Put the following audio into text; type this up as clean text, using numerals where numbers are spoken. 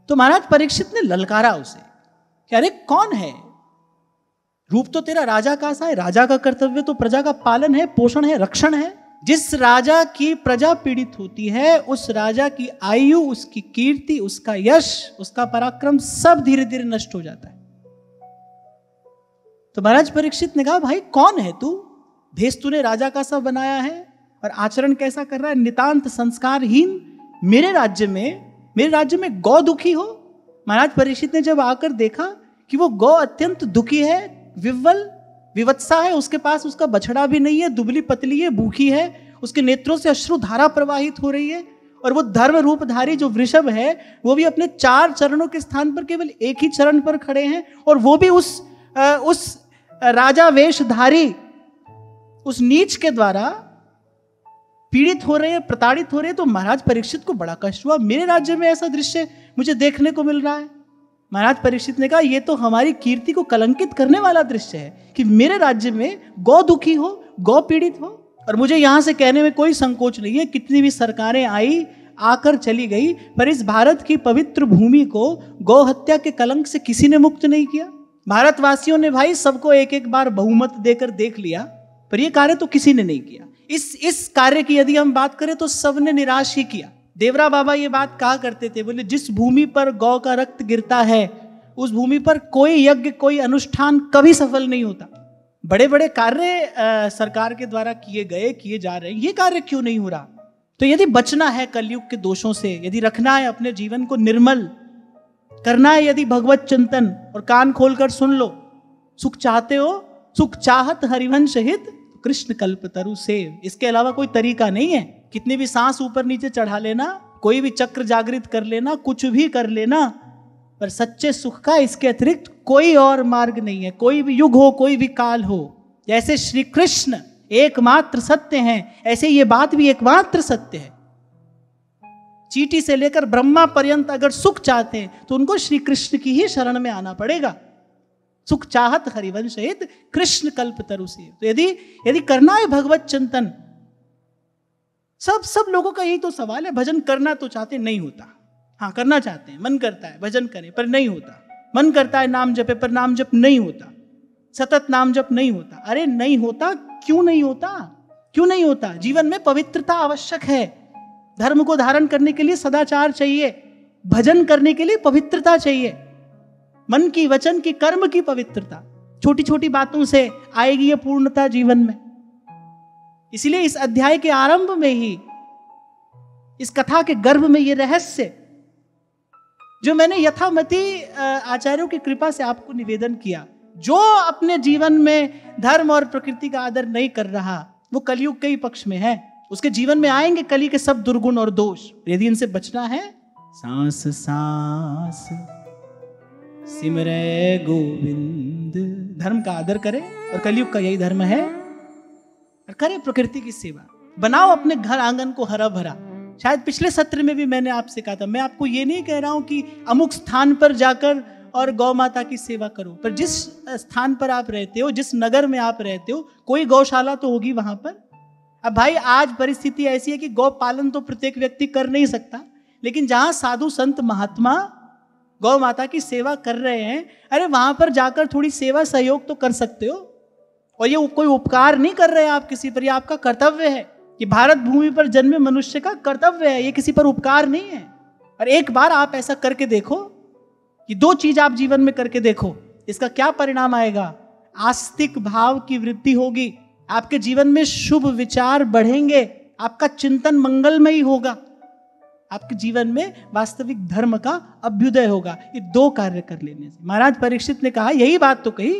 तो महाराज परीक्षित ने ललकारा उसे कि अरे कौन है, रूप तो तेरा राजा का सा है, राजा का कर्तव्य तो प्रजा का पालन है, पोषण है, रक्षण है। जिस राजा की प्रजा पीड़ित होती है उस राजा की आयु, उसकी कीर्ति, उसका यश, उसका पराक्रम सब धीरे धीरे नष्ट हो जाता है। तो महाराज परीक्षित ने कहा भाई कौन है तू, भेष तूने राजा का सा बनाया है और आचरण कैसा कर रहा है, नितांत संस्कारहीन। मेरे राज्य में गौ दुखी हो। महाराज परीक्षित ने जब आकर देखा कि वो गौ अत्यंत दुखी है, विवत्सा है, उसके पास उसका बछड़ा भी नहीं है, दुबली पतली है, भूखी है, उसके नेत्रों से अश्रु धारा प्रवाहित हो रही है, और वो धर्म रूपधारी जो वृषभ है वो भी अपने 4 चरणों के स्थान पर केवल एक ही चरण पर खड़े हैं, और वो भी उस राजा वेशधारी उस नीच के द्वारा पीड़ित हो रहे हैं, प्रताड़ित हो रहे हैं। तो महाराज परीक्षित को बड़ा कष्ट हुआ, मेरे राज्य में ऐसा दृश्य मुझे देखने को मिल रहा है। महाराज परीक्षित ने कहा ये तो हमारी कीर्ति को कलंकित करने वाला दृश्य है कि मेरे राज्य में गौ दुखी हो, गौ पीड़ित हो। और मुझे यहां से कहने में कोई संकोच नहीं है, कितनी भी सरकारें आई आकर चली गई, पर इस भारत की पवित्र भूमि को गौ हत्या के कलंक से किसी ने मुक्त नहीं किया। भारतवासियों ने भाई सबको एक एक बार बहुमत देकर देख लिया, पर यह कार्य तो किसी ने नहीं किया। इस कार्य की यदि हम बात करें तो सबने निराश ही किया। देवरा बाबा ये बात कहा करते थे, बोले जिस भूमि पर गौ का रक्त गिरता है उस भूमि पर कोई यज्ञ, कोई अनुष्ठान कभी सफल नहीं होता। बड़े बड़े कार्य सरकार के द्वारा किए जा रहे हैं, ये कार्य क्यों नहीं हो रहा? तो यदि बचना है कलयुग के दोषों से, यदि रखना है अपने जीवन को निर्मल, करना है यदि भगवत चिंतन, और कान खोलकर सुन लो, सुख चाहते हो, सुख चाहत हरिवंश हित कृष्ण कल्प तरु सेव। इसके अलावा कोई तरीका नहीं है। कितनी भी सांस ऊपर नीचे चढ़ा लेना, कोई भी चक्र जागृत कर लेना, कुछ भी कर लेना, पर सच्चे सुख का इसके अतिरिक्त कोई और मार्ग नहीं है। कोई भी युग हो, कोई भी काल हो, जैसे श्री कृष्ण एकमात्र सत्य हैं, ऐसे ये बात भी एकमात्र सत्य है। चींटी से लेकर ब्रह्मा पर्यंत अगर सुख चाहते हैं तो उनको श्री कृष्ण की ही शरण में आना पड़ेगा। सुख चाहत हरिवंश हित कृष्ण कल्प तरु सेव। तो यदि करना है भगवत चिंतन, सब लोगों का यही तो सवाल है। भजन करना तो चाहते नहीं होता, हाँ करना चाहते हैं, मन करता है भजन करें पर नहीं होता, मन करता है नाम जपे पर नाम जप नहीं होता, सतत नाम जप नहीं होता। अरे नहीं होता, क्यों नहीं होता? क्यों नहीं होता? जीवन में पवित्रता आवश्यक है। धर्म को धारण करने के लिए सदाचार चाहिए, भजन करने के लिए पवित्रता चाहिए, मन की, वचन की, कर्म की पवित्रता। छोटी छोटी बातों से आएगी ये पूर्णता जीवन में। इसलिए इस अध्याय के आरंभ में ही, इस कथा के गर्भ में ये रहस्य जो मैंने यथामति आचार्यों की कृपा से आपको निवेदन किया, जो अपने जीवन में धर्म और प्रकृति का आदर नहीं कर रहा वो कलयुग के ही पक्ष में है। उसके जीवन में आएंगे कली के सब दुर्गुण और दोष। यदि इनसे बचना है, सांस सांस सिमरे गोविंद, धर्म का आदर करें, और कलयुग का यही धर्म है, और करें प्रकृति की सेवा। बनाओ अपने घर आंगन को हरा भरा। शायद पिछले सत्र में भी मैंने आपसे कहा था, मैं आपको ये नहीं कह रहा हूं कि अमुक स्थान पर जाकर और गौ माता की सेवा करो, पर जिस स्थान पर आप रहते हो, जिस नगर में आप रहते हो, कोई गौशाला तो होगी वहां पर। अब भाई आज परिस्थिति ऐसी है कि गौ पालन तो प्रत्येक व्यक्ति कर नहीं सकता, लेकिन जहां साधु संत महात्मा गौ माता की सेवा कर रहे हैं, अरे वहां पर जाकर थोड़ी सेवा सहयोग तो कर सकते हो। और ये कोई उपकार नहीं कर रहे हैं आप किसी पर, ये आपका कर्तव्य है। कि भारत भूमि पर जन्मे मनुष्य का कर्तव्य है, ये किसी पर उपकार नहीं है। और एक बार आप ऐसा करके देखो कि 2 चीज आप जीवन में करके देखो, इसका क्या परिणाम आएगा? आस्तिक भाव की वृद्धि होगी, आपके जीवन में शुभ विचार बढ़ेंगे, आपका चिंतन मंगलमयी होगा, आपके जीवन में वास्तविक धर्म का अभ्युदय होगा। ये 2 कार्य कर लेने से। महाराज परीक्षित ने कहा, यही बात तो कही